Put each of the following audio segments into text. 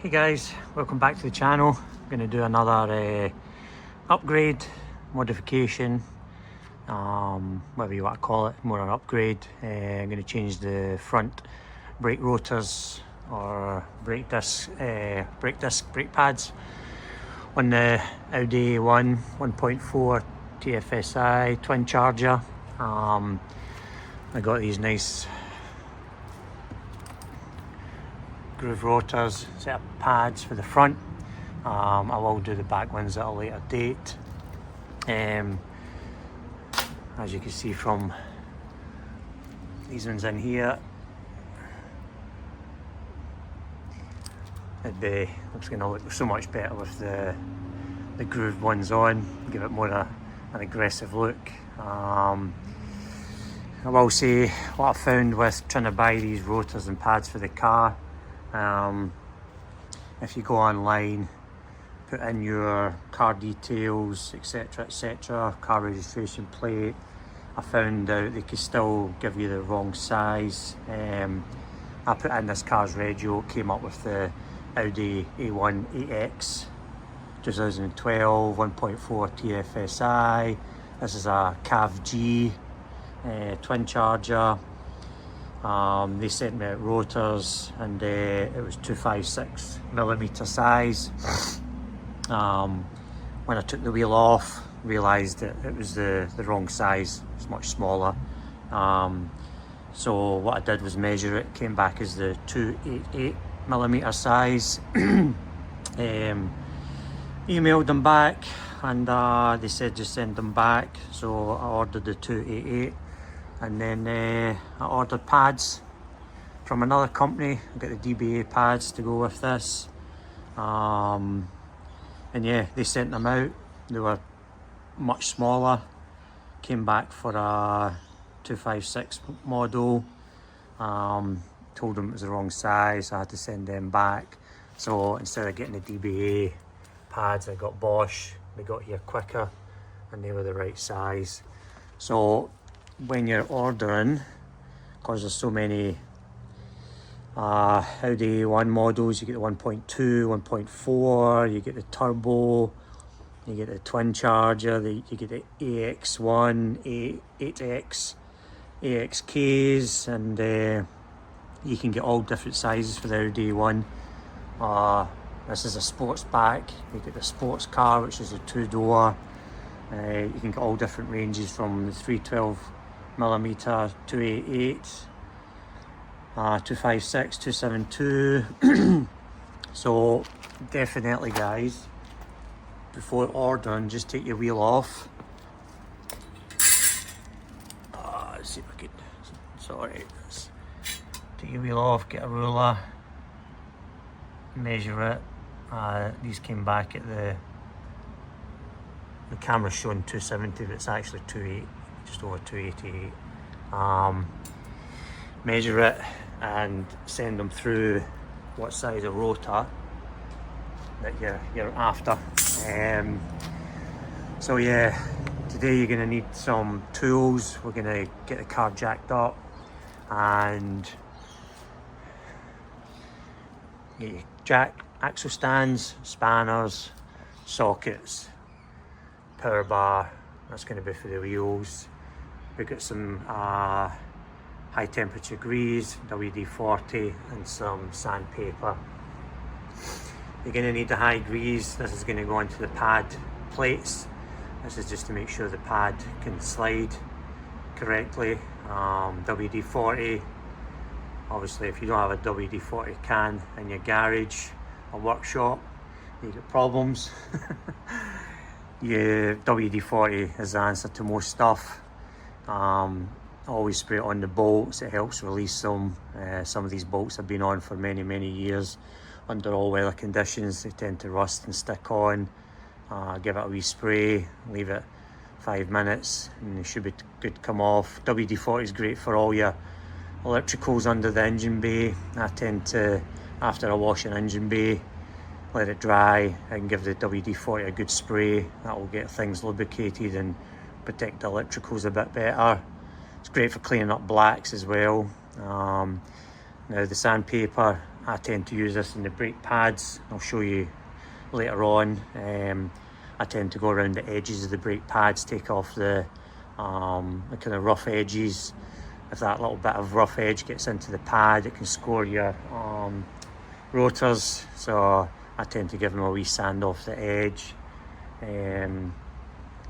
Hey guys, welcome back to the channel. I'm going to do another upgrade, modification, whatever you want to call it, more an upgrade. I'm going to change the front brake rotors or brake pads on the Audi A1 1.4 TFSI twin charger. I got these nice groove rotors, set of pads for the front. I will do the back ones at a later date. As you can see from these ones in here, looks going to look so much better with the grooved ones on, give it more an aggressive look. I will say what I found with trying to buy these rotors and pads for the car, if you go online, put in your car details, etc, car registration plate, I found out they could still give you the wrong size. I put in this car's radio, came up with the Audi A1 8X 2012 1.4 TFSI. This is a CAV G twin charger. They sent me out rotors and it was 256mm size. When I took the wheel off, realised that it was the wrong size. It's much smaller. So what I did was measure it, came back as the 288mm size. Emailed them back and they said just send them back, so I ordered the 288. And then I ordered pads from another company. I got the DBA pads to go with this. And yeah, they sent them out. They were much smaller. Came back for a 256 model. Told them it was the wrong size, so I had to send them back. So instead of getting the DBA pads, I got Bosch. They got here quicker and they were the right size. So when you're ordering, because there's so many Audi A1 models, you get the 1.2, 1.4, you get the turbo, you get the twin charger, you get the AX1, 8X, AXKs, and you can get all different sizes for the Audi A1. This is a SPORTBACK. You get the sports car, which is a 2-door. You can get all different ranges from the 312mm, 288, 256, 272. So definitely guys, before ordering, just take your wheel off. Let's see if I can, sorry. Take your wheel off, get a ruler, measure it. These came back at the camera's showing 270, but it's actually 28, just over 288. Measure it and send them through what size of rotor that you're after. So yeah, today you're gonna need some tools. We're gonna get the car jacked up and get your jack, axle stands, spanners, sockets, power bar. That's going to be for the wheels. We've got some high temperature grease, WD-40, and some sandpaper. You're going to need the high grease. This is going to go into the pad plates. This is just to make sure the pad can slide correctly. WD-40. Obviously, if you don't have a WD-40 can in your garage or workshop, you get problems. Yeah, WD-40 is the answer to most stuff. Always spray it on the bolts, it helps release them. Some of these bolts have been on for many years. Under all weather conditions, they tend to rust and stick on. Give it a wee spray, leave it 5 minutes, and they should be good to come off. WD-40 is great for all your electricals under the engine bay. I tend to, after I wash an engine bay, let it dry and give the WD-40 a good spray. That will get things lubricated and protect the electricals a bit better. It's great for cleaning up blacks as well. Now the sandpaper, I tend to use this in the brake pads. I'll show you later on. I tend to go around the edges of the brake pads, take off the kind of rough edges. If that little bit of rough edge gets into the pad, it can score your rotors. So I tend to give them a wee sand off the edge.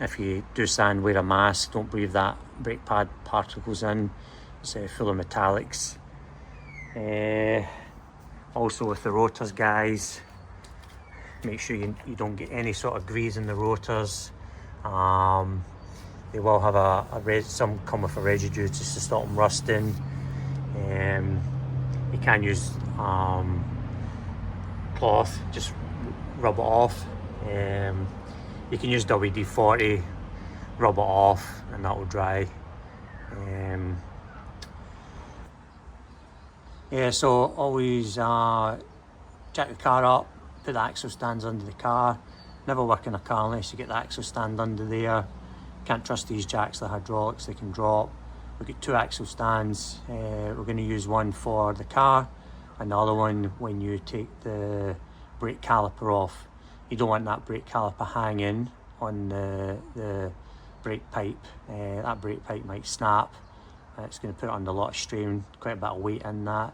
If you do sand, wear a mask. Don't breathe that brake pad particles in. It's full of metallics. Also with the rotors, guys, make sure you don't get any sort of grease in the rotors. They will have some come with a residue just to stop them rusting. You can use cloth, just rub it off. You can use WD-40, rub it off, and that will dry. Yeah, so always jack the car up, put the axle stands under the car. Never work in a car unless you get the axle stand under there. Can't trust these jacks, they're hydraulics, they can drop. We've got 2 axle stands. We're going to use one for the car and the other one when you take the brake caliper off. You don't want that brake caliper hanging on the brake pipe. That brake pipe might snap. It's going to put it under a lot of strain, quite a bit of weight in that.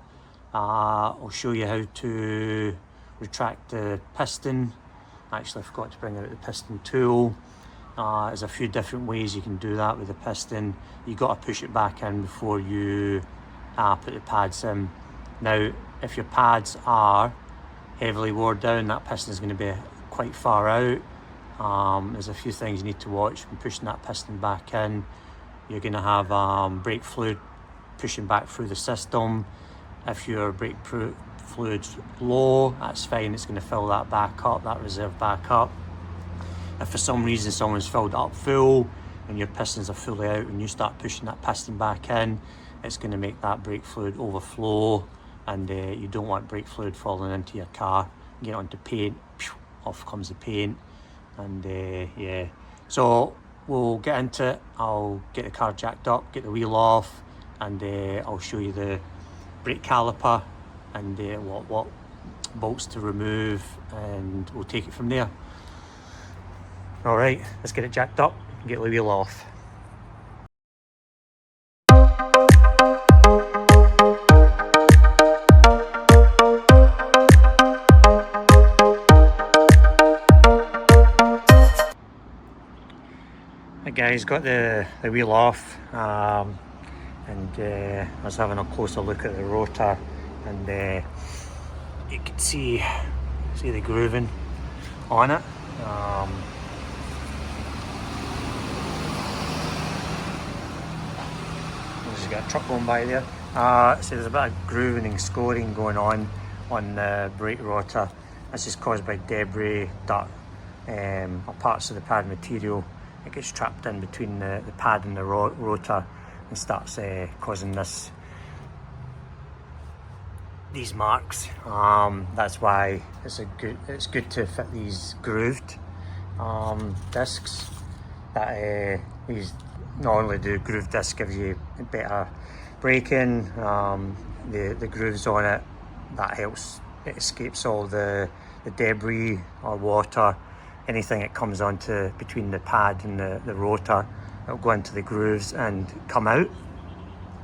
I'll show you how to retract the piston. Actually, I forgot to bring out the piston tool. There's a few different ways you can do that with the piston. You've got to push it back in before you put the pads in. Now, if your pads are heavily wore down, that piston is going to be quite far out. There's a few things you need to watch when pushing that piston back in. You're going to have brake fluid pushing back through the system. If your brake fluid's low, that's fine, it's going to fill that back up, that reserve back up. If for some reason someone's filled it up full and your pistons are fully out and you start pushing that piston back in, it's going to make that brake fluid overflow, and you don't want brake fluid falling into your car. Get onto paint, off comes the paint, and yeah. So we'll get into it. I'll get the car jacked up, get the wheel off, and I'll show you the brake caliper and what bolts to remove, and we'll take it from there. Alright, let's get it jacked up and get the wheel off. Right guys, got the wheel off, and I was having a closer look at the rotor, and you can see the grooving on it. Just got a truck going by there. So there's a bit of grooving and scoring going on the brake rotor. This is caused by debris, dirt, or parts of the pad material. It gets trapped in between the pad and the rotor and starts causing these marks. That's why it's good to fit these grooved discs. That these not only do grooved discs give you better braking, the grooves on it, that helps. It escapes all the debris or water, anything that comes onto between the pad and the rotor. It'll go into the grooves and come out.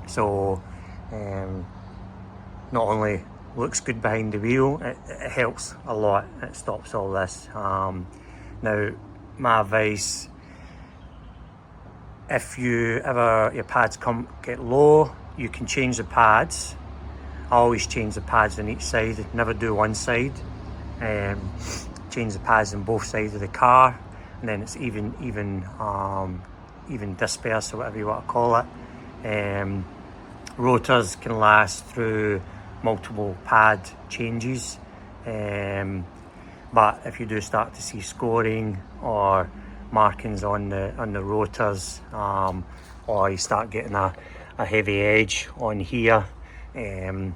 So not only looks good behind the wheel, it helps a lot. It stops all this. Now, my advice, if your pads get low, you can change the pads. I always change the pads on each side, never do one side. Change the pads on both sides of the car, and then it's even disperse, or whatever you want to call it. Rotors can last through multiple pad changes, but if you do start to see scoring or markings on the rotors, or you start getting a heavy edge on here, you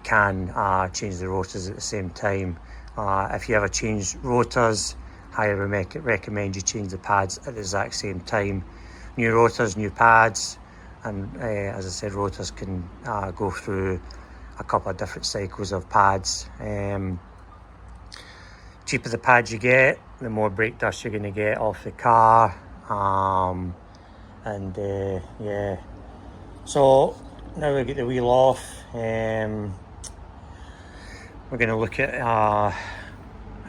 can change the rotors at the same time. If you ever change rotors, highly recommend you change the pads at the exact same time. New rotors, new pads, and as I said, rotors can go through a couple of different cycles of pads. Cheaper the pads you get, the more brake dust you're going to get off the car. Yeah, so now we get the wheel off. We're going to look at how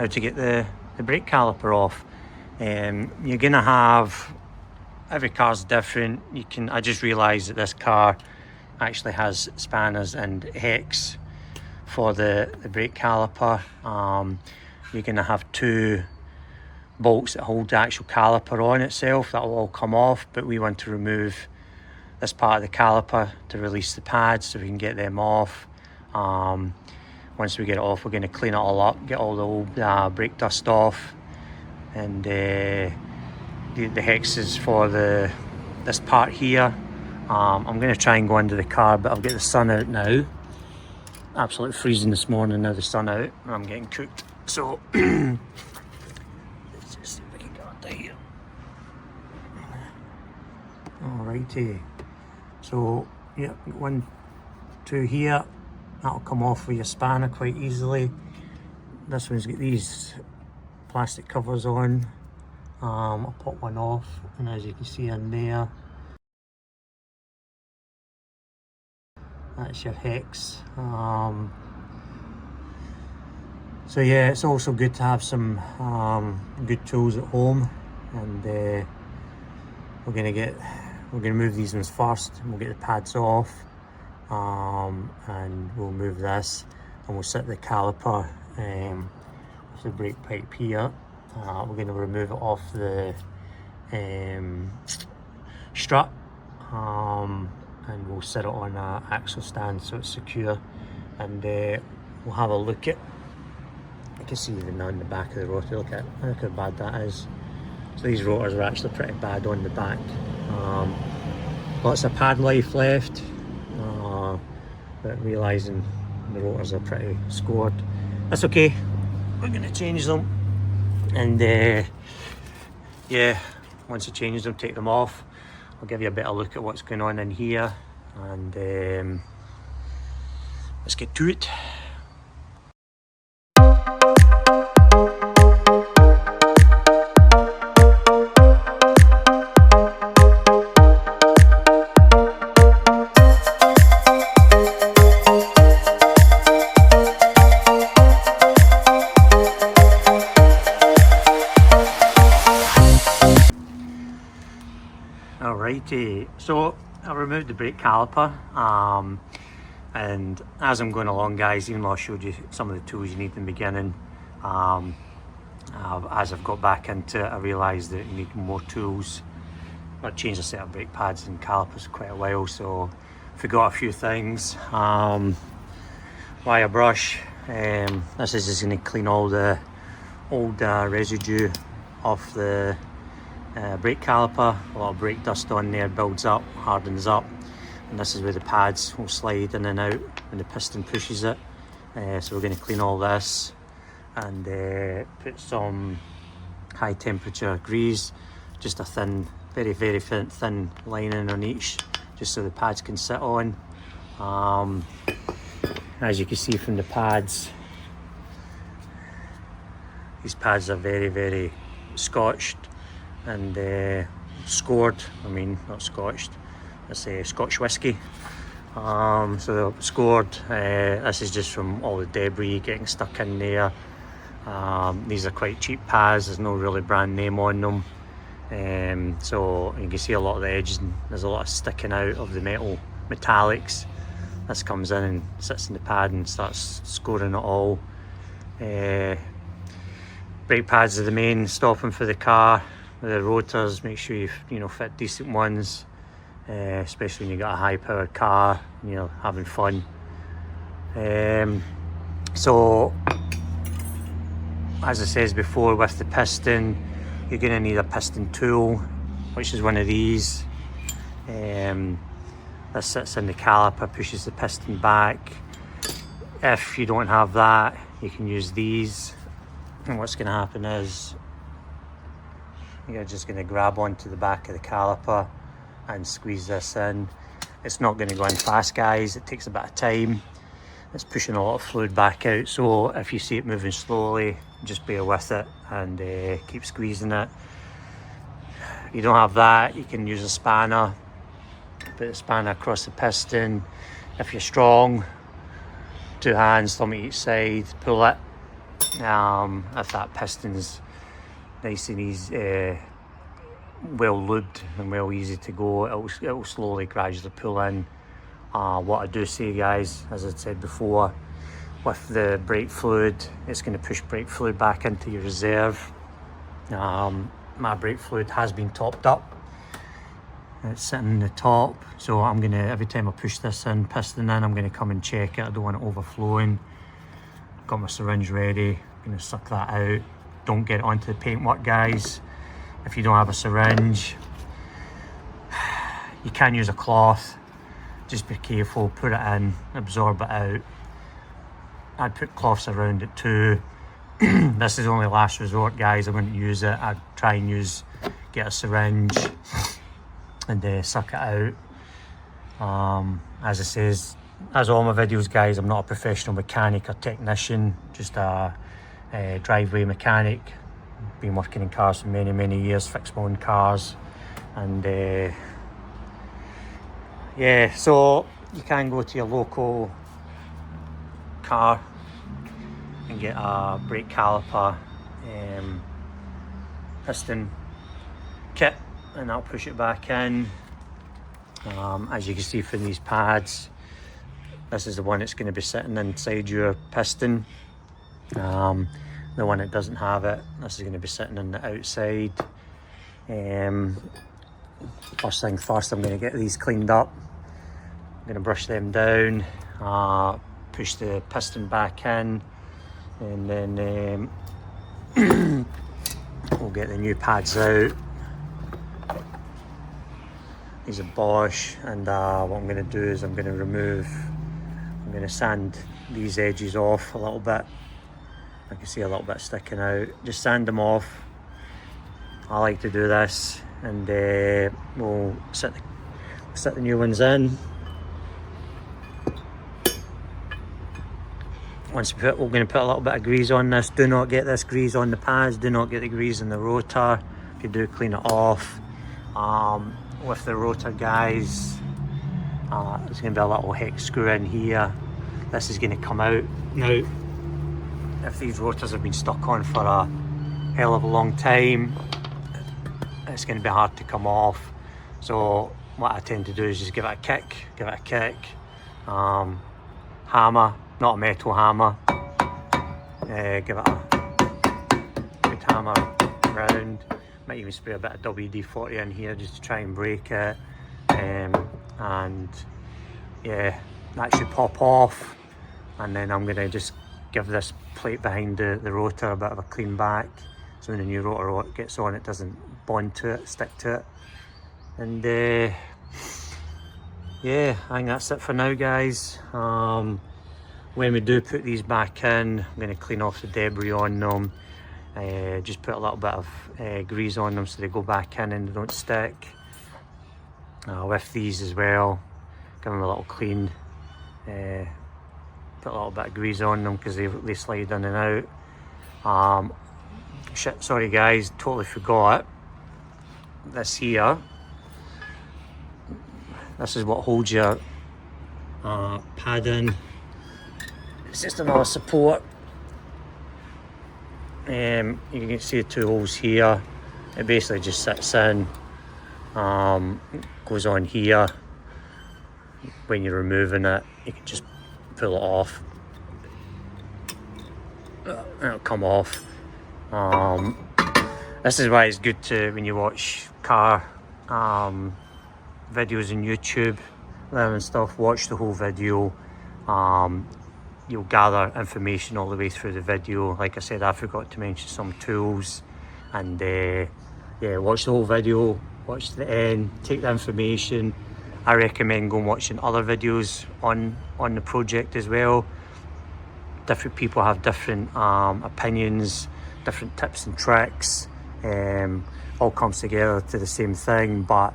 to get the brake caliper off. You're going to have, every car's different. I just realised that this car actually has spanners and hex for the brake caliper. You're going to have 2 bolts that hold the actual caliper on itself. That will all come off, but we want to remove this part of the caliper to release the pads so we can get them off. Once we get it off, we're going to clean it all up, get all the old brake dust off, and the hexes for this part here. I'm going to try and go under the car, but I've got the sun out now. Absolutely freezing this morning, now the sun out and I'm getting cooked. So let's just see if we can get under here. Alrighty. So yeah, 1, 2 here. That'll come off with your spanner quite easily. This one's got these plastic covers on. I'll pop one off, and as you can see in there, that's your hex. So yeah, it's also good to have some good tools at home, and we're gonna move these ones first, and we'll get the pads off, and we'll move this, and we'll set the caliper with the brake pipe here. We're going to remove it off the strut, and we'll set it on an axle stand so it's secure, and we'll have a look at, you can see even on the back of the rotor, look how bad that is. So these rotors are actually pretty bad on the back. Lots of pad life left, but realising the rotors are pretty scored. That's okay, we're going to change them, and yeah, once I change them, take them off, I'll give you a better look at what's going on in here, and let's get to it. Alrighty, so I removed the brake caliper, and as I'm going along, guys, even though I showed you some of the tools you need in the beginning, as I've got back into it, I realised that you need more tools. I've changed a set of brake pads and calipers for quite a while, so forgot a few things. Wire brush, this is just going to clean all the old residue off the brake caliper. A lot of brake dust on there builds up, hardens up, and this is where the pads will slide in and out when the piston pushes it. So we're going to clean all this and put some high temperature grease, just a thin, very thin lining on each, just so the pads can sit on. As you can see from the pads, these pads are very scotched and scored. I mean, not scotched, let's say Scotch whiskey. So they're scored. This is just from all the debris getting stuck in there. These are quite cheap pads, there's no really brand name on them. So you can see a lot of the edges, and there's a lot of sticking out of the metallics. This comes in and sits in the pad and starts scoring it all. Brake pads are the main stopping for the car. The rotors, make sure you fit decent ones, especially when you've got a high powered car and you're having fun. So as I said before, with the piston, you're going to need a piston tool, which is one of these. This sits in the caliper, pushes the piston back. If you don't have that, you can use these, and what's going to happen is you're just going to grab onto the back of the caliper and squeeze this in. It's not going to go in fast, guys. It takes a bit of time. It's pushing a lot of fluid back out, so if you see it moving slowly, just bear with it and keep squeezing it. If you don't have that, you can use a spanner. Put the spanner across the piston. If you're strong, 2 hands, thumb at each side, pull it. If that piston's nice and easy, well lubed and well easy to go, it'll slowly, gradually pull in. What I do say, guys, as I said before, with the brake fluid, it's going to push brake fluid back into your reserve. My brake fluid has been topped up. It's sitting in the top, so I'm going to, every time I push this piston in, I'm going to come and check it. I don't want it overflowing. Got my syringe ready. I'm going to suck that out. Don't get it onto the paintwork, guys. If you don't have a syringe, you can use a cloth. Just be careful, put it in, absorb it out. I'd put cloths around it too. This is only last resort, guys. I wouldn't use it. I'd try and get a syringe and suck it out. As I says, as all my videos, guys, I'm not a professional mechanic or technician, just a driveway mechanic. Been working in cars for many years, fixed my own cars, and yeah, so you can go to your local car and get a brake caliper piston kit, and I'll push it back in. As you can see from these pads, this is the one that's going to be sitting inside your piston. The one that doesn't have it, this is going to be sitting on the outside. First thing first, I'm going to get these cleaned up. I'm going to brush them down, push the piston back in, and then we'll get the new pads out. These are Bosch, and what I'm going to do is I'm going to sand these edges off a little bit. I can see a little bit sticking out. Just sand them off. I like to do this, and we'll set the new ones in. We're going to put a little bit of grease on this. Do not get this grease on the pads. Do not get the grease in the rotor. If you do, clean it off. With the rotor, guys, there's going to be a little hex screw in here. This is going to come out. Now, if these rotors have been stuck on for a hell of a long time, it's going to be hard to come off. So what I tend to do is just give it a kick, hammer, not a metal hammer, give it a good hammer round. Might even spray a bit of WD-40 in here just to try and break it, and yeah, that should pop off. And then I'm going to just give this plate behind the rotor a bit of a clean back, so when the new rotor gets on, it doesn't bond to it, stick to it. And yeah, I think that's it for now, guys. When we do put these back in, I'm going to clean off the debris on them. Just put a little bit of grease on them so they go back in and they don't stick. With these as well, give them a little clean. Put a little bit of grease on them because they slide in and out. Shit, sorry guys, totally forgot. This here, this is what holds your pad in. It's just another support. You can see the 2 holes here. It basically just sits in, goes on here. When you're removing it, you can just pull it off. It'll come off. This is why it's good to, when you watch car videos on YouTube and stuff, watch the whole video. You'll gather information all the way through the video. Like I said, I forgot to mention some tools, and yeah, watch the whole video, watch to the end, take the information. I recommend going watching other videos on the project as well. Different people have different opinions, different tips and tricks. All comes together to the same thing, but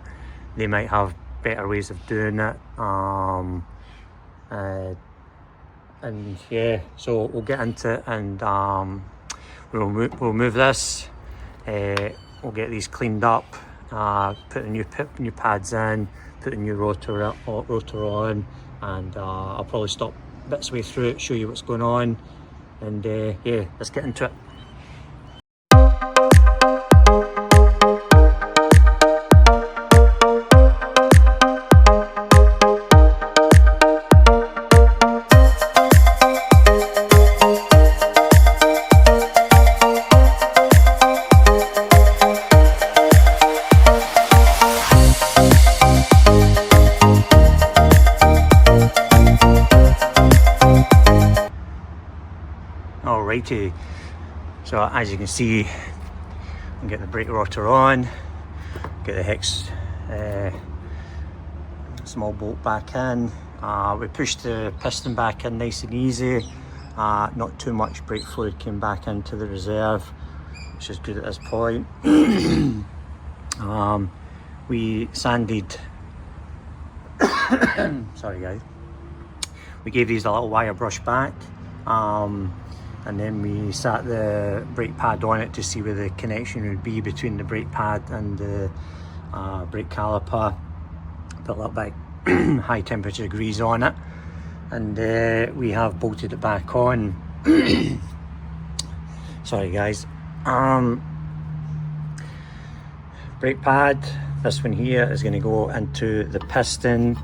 they might have better ways of doing it. And yeah, so we'll get into it, and we'll move this. We'll get these cleaned up, put the new pads in, put the new rotor on, and I'll probably stop bits way through it, show you what's going on, and yeah, let's get into it. Alrighty, so as you can see, I'm getting the brake rotor on, get the hex small bolt back in. We pushed the piston back in nice and easy, not too much brake fluid came back into the reserve, which is good at this point. We sanded, sorry guys, we gave these a little wire brush back, and then we sat the brake pad on it to see where the connection would be between the brake pad and the brake caliper. Put a little bit high temperature grease on it, and we have bolted it back on. Sorry guys. Brake pad, this one here is going to go into the piston.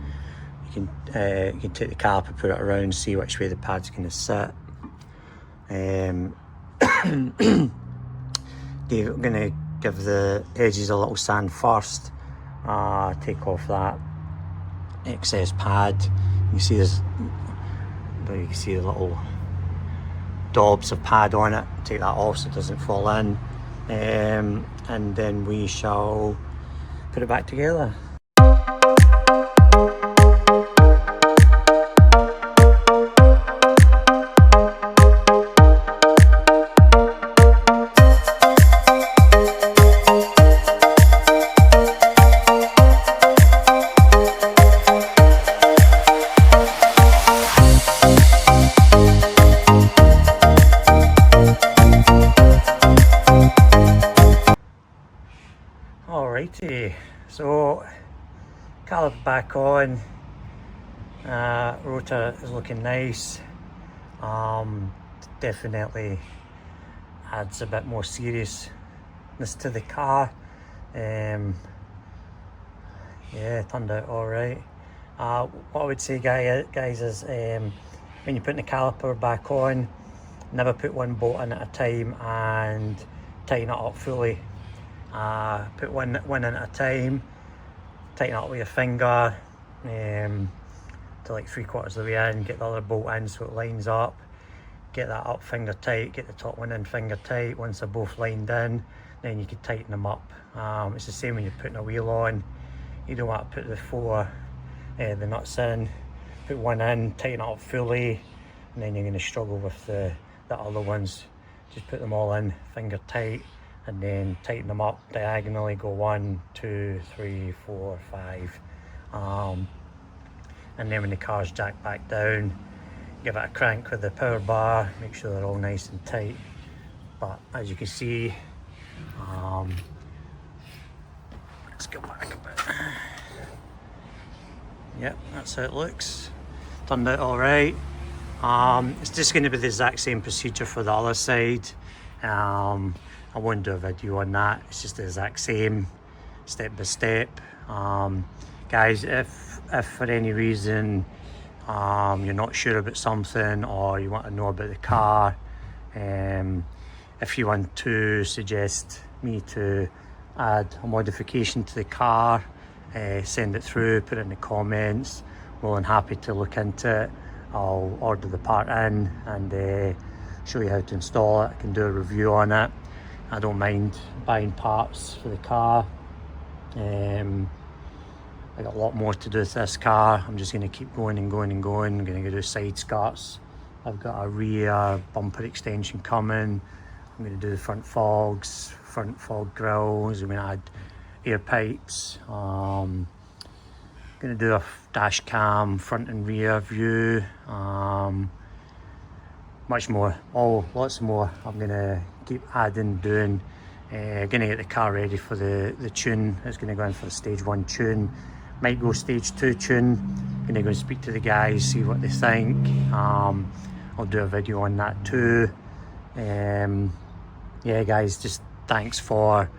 You can take the caliper, put it around, see which way the pad's going to sit. I'm going to give the edges a little sand first, take off that excess pad. You can see there's, you can see the little daubs of pad on it. Take that off so it doesn't fall in, and then we shall put it back together. Alrighty, so caliper back on, rotor is looking nice, definitely adds a bit more seriousness to the car. Yeah, turned out alright. What I would say guys is, when you're putting the caliper back on, never put one bolt in at a time and tighten it up fully. Put one in at a time, tighten it up with your finger to like 3/4 of the way in, get the other bolt in so it lines up, get that up finger tight, get the top one in finger tight. Once they're both lined in, then you can tighten them up. It's the same when you're putting a wheel on. You don't want to put the nuts in, put one in, tighten it up fully, and then you're going to struggle with the other ones. Just put them all in finger tight, and then tighten them up diagonally, go 1, 2, 3, 4, 5. And then when the car's jacked back down, give it a crank with the power bar, make sure they're all nice and tight. But as you can see, let's go back a bit. Yep, that's how it looks. Turned out all right. It's just going to be the exact same procedure for the other side. I won't do a video on that. It's just the exact same, step by step. Guys, if for any reason you're not sure about something, or you want to know about the car, if you want to suggest me to add a modification to the car, send it through, put it in the comments. More than happy to look into it. I'll order the part in and show you how to install it. I can do a review on it. I don't mind buying parts for the car. I got a lot more to do with this car. I'm just going to keep going and going and going. I'm going to go do side skirts. I've got a rear bumper extension coming. I'm going to do the front fogs, front fog grills. I'm going to add air pipes. Going to do a dash cam, front and rear view, much more, lots more. I'm going to keep adding, doing. Going to get the car ready for the tune. It's going to go in for the stage 1 tune. Might go stage 2 tune. Going to go and speak to the guys, see what they think. I'll do a video on that too. Yeah guys, just thanks for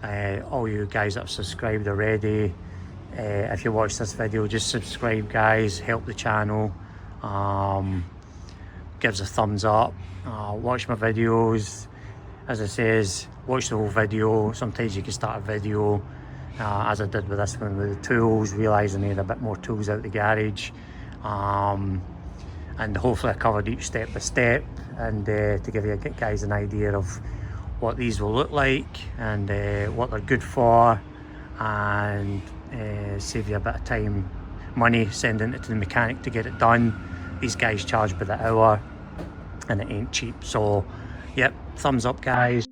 all you guys that have subscribed already. If you watch this video, just subscribe guys, help the channel. Gives a thumbs up. Watch my videos. As I says, watch the whole video. Sometimes you can start a video as I did with this one with the tools, realising I need a bit more tools out the garage, and hopefully I covered each step by step, and to give you guys an idea of what these will look like and what they're good for, and save you a bit of time, money sending it to the mechanic to get it done. These guys charge by the hour and it ain't cheap. So yep, thumbs up guys.